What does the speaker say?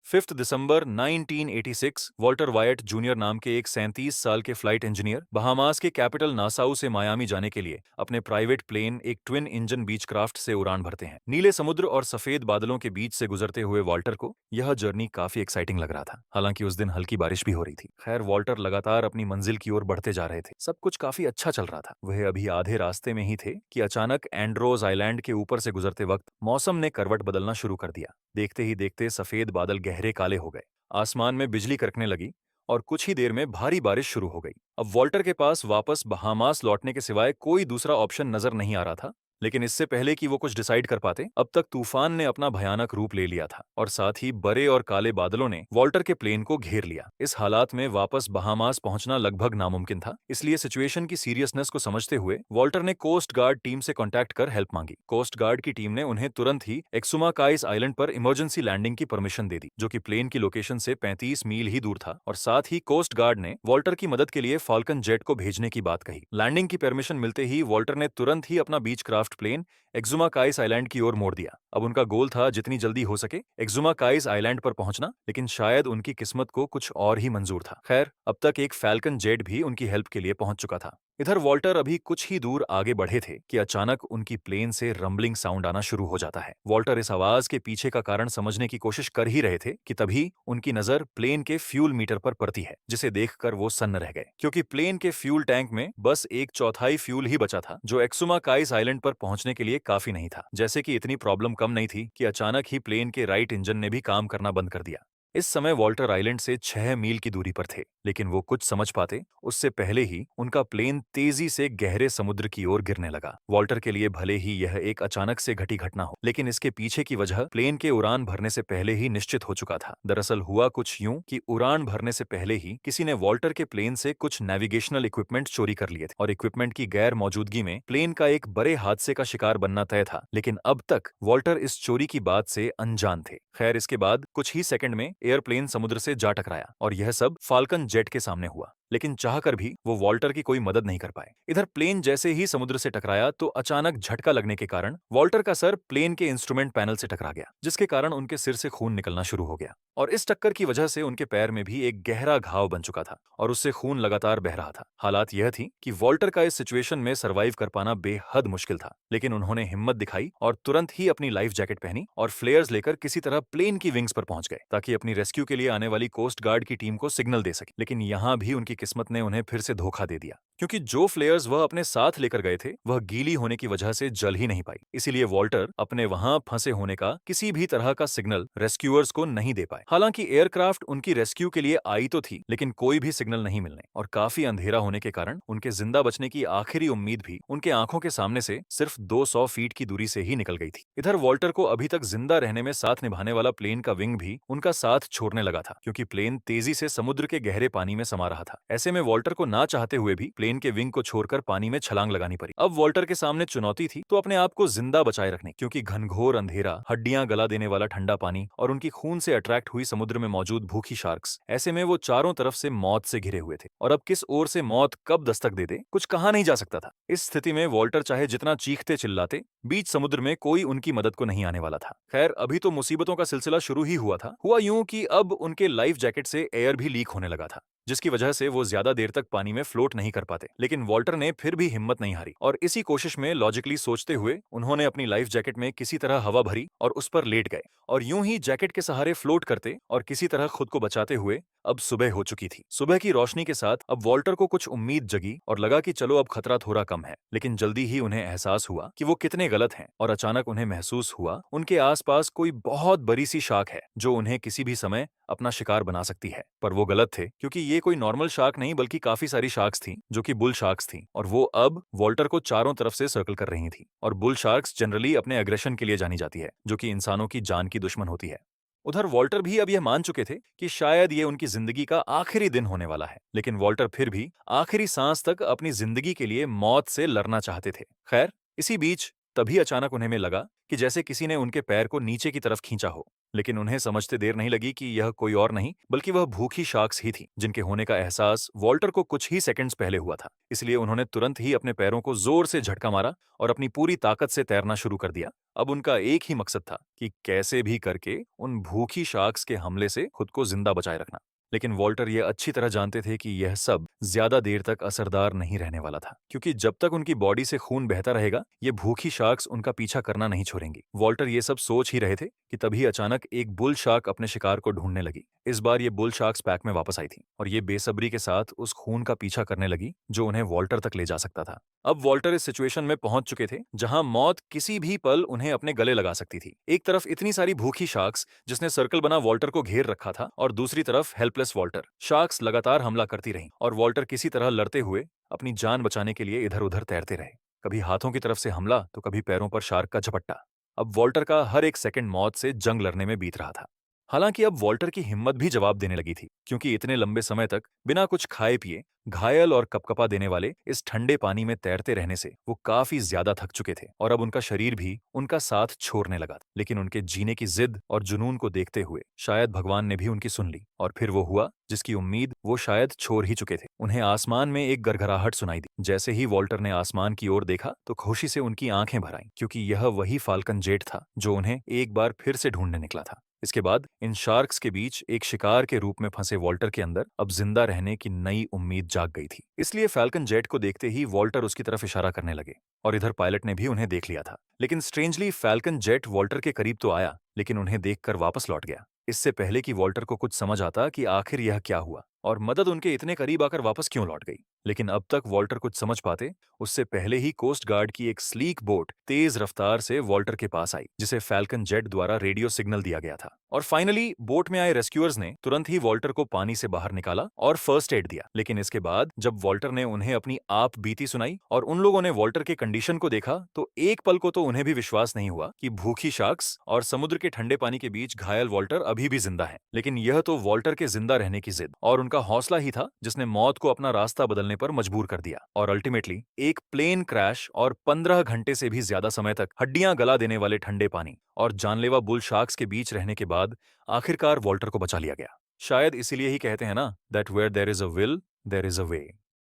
5 दिसंबर 1986 Walter वायट junior नाम के एक 37 साल के फ्लाइट इंजीनियर बहामास के कैपिटल नासाउ से मायामी जाने के लिए अपने प्राइवेट प्लेन एक ट्विन इंजन बीच क्राफ्ट से उड़ान भरते हैं। नीले समुद्र और सफेद बादलों के बीच से गुजरते हुए वॉल्टर को यह जर्नी काफी एक्साइटिंग लग रहा था। हालांकि उस दिन हल्की बारिश भी हो रही थी। खैर, वॉल्टर लगातार अपनी मंजिल की ओर बढ़ते जा रहे थे। सब कुछ काफी अच्छा चल रहा था। वह अभी आधे रास्ते में ही थे कि अचानक एंड्रोज आइलैंड के ऊपर से गुजरते वक्त मौसम ने करवट बदलना शुरू कर दिया। देखते ही देखते सफेद बादल गहरे काले हो गए, आसमान में बिजली कड़कने लगी और कुछ ही देर में भारी बारिश शुरू हो गई। अब वॉल्टर के पास वापस बहामास लौटने के सिवाय कोई दूसरा ऑप्शन नजर नहीं आ रहा था। लेकिन इससे पहले कि वो कुछ डिसाइड कर पाते, अब तक तूफान ने अपना भयानक रूप ले लिया था और साथ ही बड़े और काले बादलों ने वॉल्टर के प्लेन को घेर लिया। इस हालात में वापस बहामास पहुंचना लगभग नामुमकिन था। इसलिए सिचुएशन की सीरियसनेस को समझते हुए वॉल्टर ने कोस्ट गार्ड टीम से कांटेक्ट कर हेल्प मांगी। कोस्ट गार्ड की टीम ने उन्हें तुरंत ही एक्सुमा काइस आइलैंड पर इमरजेंसी लैंडिंग की परमिशन दे दी, जो कि प्लेन की लोकेशन से 35 मील ही दूर था। और साथ ही कोस्ट गार्ड ने वॉल्टर की मदद के लिए फाल्कन जेट को भेजने की बात कही। लैंडिंग की परमिशन मिलते ही वॉल्टर ने तुरंत ही अपना बीच क्राफ्ट प्लेन एक्सुमा काइस आइलैंड की ओर मोड़ दिया। अब उनका गोल था जितनी जल्दी हो सके एक्सुमा काइस आइलैंड पर पहुंचना, लेकिन शायद उनकी किस्मत को कुछ और ही मंजूर था। खैर, अब तक एक फैल्कन जेट भी उनकी हेल्प के लिए पहुंच चुका था। इधर वॉल्टर अभी कुछ ही दूर आगे बढ़े थे कि अचानक उनकी प्लेन से रंबलिंग साउंड आना शुरू हो जाता है। वॉल्टर इस आवाज के पीछे का कारण समझने की कोशिश कर ही रहे थे कि तभी उनकी नजर प्लेन के फ्यूल मीटर पर पड़ती है, जिसे देखकर वो सन्न रह गए, क्योंकि प्लेन के फ्यूल टैंक में बस एक चौथाई फ्यूल ही बचा था, जो एक्सुमा काइस आइलैंड पर पहुंचने के लिए काफी नहीं था। जैसे कि इतनी प्रॉब्लम कम नहीं थी कि अचानक ही प्लेन के राइट इंजन ने भी काम करना बंद कर दिया। इस समय वॉल्टर आइलैंड से 6 मील की दूरी पर थे, लेकिन वो कुछ समझ पाते उससे पहले ही उनका प्लेन तेजी से गहरे समुद्र की ओर गिरने लगा। वॉल्टर के लिए भले ही यह एक अचानक से घटी घटना हो, लेकिन इसके पीछे की वजह प्लेन के उड़ान भरने से पहले ही निश्चित हो चुका था। दरअसल हुआ कुछ यूं कि उड़ान भरने से पहले ही किसी ने वॉल्टर के प्लेन से कुछ नेविगेशनल इक्विपमेंट चोरी कर लिए थे और इक्विपमेंट की गैर मौजूदगी में प्लेन का एक बड़े हादसे का शिकार बनना तय था। लेकिन अब तक वॉल्टर इस चोरी की बात से अनजान थे। खैर, इसके बाद कुछ ही सेकंड में एयरप्लेन समुद्र से जा टकराया और यह सब फाल्कन जेट के सामने हुआ, लेकिन चाहकर भी वो वॉल्टर की कोई मदद नहीं कर पाए। इधर प्लेन जैसे ही समुद्र से टकराया तो अचानक झटका लगने के कारण वॉल्टर का सर प्लेन के इंस्ट्रूमेंट पैनल से टकरा गया, जिसके कारण उनके सिर से खून निकलना शुरू हो गया और इस टक्कर की वजह से उनके पैर में भी एक गहरा घाव बन चुका था और उससे खून लगातार बह रहा था। हालात यह थी कि वॉल्टर का इस सिचुएशन में सरवाइव कर पाना बेहद मुश्किल था, लेकिन उन्होंने हिम्मत दिखाई और तुरंत ही अपनी लाइफ जैकेट पहनी और फ्लेयर्स लेकर किसी तरह प्लेन की विंग्स पर पहुंच गए, ताकि अपनी रेस्क्यू के लिए आने वाली कोस्ट गार्ड की टीम को सिग्नल दे सके। लेकिन यहां भी उनकी किस्मत ने उन्हें फिर से धोखा दे दिया, क्योंकि जो फ्लेयर्स वह अपने साथ लेकर गए थे वह गीली होने की वजह से जल ही नहीं पाई। इसीलिए वॉल्टर अपने वहां फंसे होने का किसी भी तरह का सिग्नल रेस्क्यूअर्स को नहीं दे पाए। हालांकि एयरक्राफ्ट उनकी रेस्क्यू के लिए आई तो थी, लेकिन कोई भी सिग्नल नहीं मिलने और काफी अंधेरा होने के कारण उनके जिंदा बचने की आखिरी उम्मीद भी उनके आंखों के सामने से सिर्फ 200 फीट की दूरी से ही निकल गई थी। इधर वॉल्टर को अभी तक जिंदा रहने में साथ निभाने वाला प्लेन का विंग भी उनका साथ छोड़ने लगा था, क्योंकि प्लेन तेजी से समुद्र के गहरे पानी में समा रहा था। ऐसे में वॉल्टर को ना चाहते हुए भी प्लेन के विंग को छोड़कर पानी में छलांग लगानी पड़ी। अब वॉल्टर के सामने चुनौती थी तो अपने आप को जिंदा बचाए रखने, क्योंकि घनघोर अंधेरा, हड्डियां गला देने वाला ठंडा पानी और उनकी खून से अट्रैक्ट हुई समुद्र में मौजूद भूखी शार्क्स। ऐसे में वो चारों तरफ से मौत से घिरे हुए थे और अब किस ओर से मौत कब दस्तक दे दे कुछ कहा नहीं जा सकता था। इस स्थिति में वॉल्टर चाहे जितना चीखते चिल्लाते, बीच समुद्र में कोई उनकी मदद को नहीं आने वाला था। खैर, अभी तो मुसीबतों का सिलसिला शुरू ही हुआ था। हुआ यूं कि अब उनके लाइफ जैकेट से एयर भी लीक होने लगा था, जिसकी वजह से वो ज्यादा देर तक पानी में फ्लोट नहीं कर पाते। लेकिन वॉल्टर ने फिर भी हिम्मत नहीं हारी और इसी कोशिश में लॉजिकली सोचते हुए उन्होंने अपनी लाइफ जैकेट में किसी तरह हवा भरी और उस पर लेट गए और यूं ही जैकेट के सहारे फ्लोट करते और किसी तरह खुद को बचाते हुए अब सुबह हो चुकी थी। सुबह की रोशनी के साथ अब वॉल्टर को कुछ उम्मीद जगी और लगा कि चलो अब खतरा थोड़ा कम है। लेकिन जल्दी ही उन्हें एहसास हुआ कि वो कितने गलत हैं और अचानक उन्हें महसूस हुआ उनके आसपास कोई बहुत बड़ी सी शार्क है जो उन्हें किसी भी समय अपना शिकार बना सकती है। पर वो गलत थे, क्योंकि ये कोई नॉर्मल शार्क नहीं बल्कि काफी सारी शार्क्स थी, जो कि बुल शार्क्स थी और वो अब वॉल्टर को चारों तरफ से सर्कल कर रही थी। और बुल शार्क्स जनरली अपने अग्रेशन के लिए जानी जाती है, जो कि इंसानों की जान की दुश्मन होती है। उधर वॉल्टर भी अब यह मान चुके थे कि शायद ये उनकी जिंदगी का आखिरी दिन होने वाला है, लेकिन वॉल्टर फिर भी आखिरी सांस तक अपनी जिंदगी के लिए मौत से लड़ना चाहते थे। खैर, इसी बीच तभी अचानक उन्हें में लगा कि जैसे किसी ने उनके पैर को नीचे की तरफ खींचा हो लेकिन उन्हें समझते देर नहीं लगी कि यह कोई और नहीं बल्कि वह भूखी शार्क्स ही थी, जिनके होने का एहसास वॉल्टर को कुछ ही सेकंड्स पहले हुआ था। इसलिए उन्होंने तुरंत ही अपने पैरों को जोर से झटका मारा और अपनी पूरी ताकत से तैरना शुरू कर दिया। अब उनका एक ही मकसद था कि कैसे भी करके उन भूखी शार्क्स के हमले से खुद को जिंदा बचाए रखना। लेकिन वॉल्टर ये अच्छी तरह जानते थे कि यह सब ज्यादा देर तक असरदार नहीं रहने वाला था, क्योंकि जब तक उनकी बॉडी से खून बहता रहेगा ये भूखी शार्क्स उनका पीछा करना नहीं छोड़ेंगी। वॉल्टर ये सब सोच ही रहे थे कि तभी अचानक एक बुल शार्क अपने शिकार को ढूंढने लगी। इस बार ये बुल शार्क्स पैक में वापस आई थी और ये बेसब्री के साथ उस खून का पीछा करने लगी जो उन्हें वॉल्टर तक ले जा सकता था। अब वॉल्टर इस सिचुएशन में पहुंच चुके थे जहां मौत किसी भी पल उन्हें अपने गले लगा सकती थी। एक तरफ इतनी सारी भूखी शार्क्स जिसने सर्कल बना वॉल्टर को घेर रखा था, और दूसरी तरफ हेल्पलेस वॉल्टर। शार्क्स लगातार हमला करती रहीं और वॉल्टर किसी तरह लड़ते हुए अपनी जान बचाने के लिए इधर उधर तैरते रहे। कभी हाथों की तरफ से हमला तो कभी पैरों पर शार्क का झपट्टा। अब वॉल्टर का हर एक सेकंड मौत से जंग लड़ने में बीत रहा था। हालांकि अब वॉल्टर की हिम्मत भी जवाब देने लगी थी, क्योंकि इतने लंबे समय तक बिना कुछ खाए पिए घायल और कपकपा देने वाले इस ठंडे पानी में तैरते रहने से वो काफी ज्यादा थक चुके थे और अब उनका शरीर भी उनका साथ छोड़ने लगा। लेकिन उनके जीने की जिद और जुनून को देखते हुए शायद भगवान ने भी उनकी सुन ली, और फिर वो हुआ जिसकी उम्मीद वो शायद छोड़ ही चुके थे। उन्हें आसमान में एक गड़गड़ाहट सुनाई दी। जैसे ही वॉल्टर ने आसमान की ओर देखा तो खुशी से उनकी आंखें भर आईं, क्योंकि यह वही फाल्कन जेट था जो उन्हें एक बार फिर से ढूंढने निकला था। इसके बाद इन शार्क्स के बीच एक शिकार के रूप में फंसे वॉल्टर के अंदर अब जिंदा रहने की नई उम्मीद जाग गई थी। इसलिए फैल्कन जेट को देखते ही वॉल्टर उसकी तरफ इशारा करने लगे और इधर पायलट ने भी उन्हें देख लिया था। लेकिन स्ट्रेंजली फैल्कन जेट वॉल्टर के करीब तो आया, लेकिन उन्हें देखकर वापस लौट गया, इससे पहले कि वॉल्टर को कुछ समझ आता कि आखिर यह क्या हुआ और मदद उनके इतने करीब आकर वापस क्यों लौट गई। लेकिन अब तक वॉल्टर कुछ समझ पाते उससे पहले ही कोस्ट गार्ड की एक स्लीक बोट तेज रफ्तार से वॉल्टर के पास आई, जिसे फैल्कन जेट द्वारा रेडियो सिग्नल दिया गया था। और फाइनली बोट में आए रेस्क्यूअर्स ने तुरंत ही वॉल्टर को पानी से बाहर निकाला और फर्स्ट एड दिया। लेकिन इसके बाद जब वॉल्टर ने उन्हें अपनी आप बीती सुनाई और उन लोगों ने वॉल्टर के कंडीशन को देखा तो एक पल को तो उन्हें भी विश्वास नहीं हुआ कि भूखी शार्क्स और समुद्र के ठंडे पानी के बीच घायल वॉल्टर अभी भी जिंदा है। लेकिन यह तो वॉल्टर के जिंदा रहने की जिद और उनका हौसला ही था जिसने मौत को अपना रास्ता बदलने पर मजबूर कर दिया। और अल्टीमेटली एक प्लेन क्रैश और 15 घंटे से भी ज्यादा समय तक हड्डियां गला देने वाले ठंडे पानी और जानलेवा बुल शार्क्स के बीच रहने के बाद आखिरकार वॉल्टर को बचा लिया गया। शायद इसीलिए ही कहते हैं ना, that where there is a will there is a way.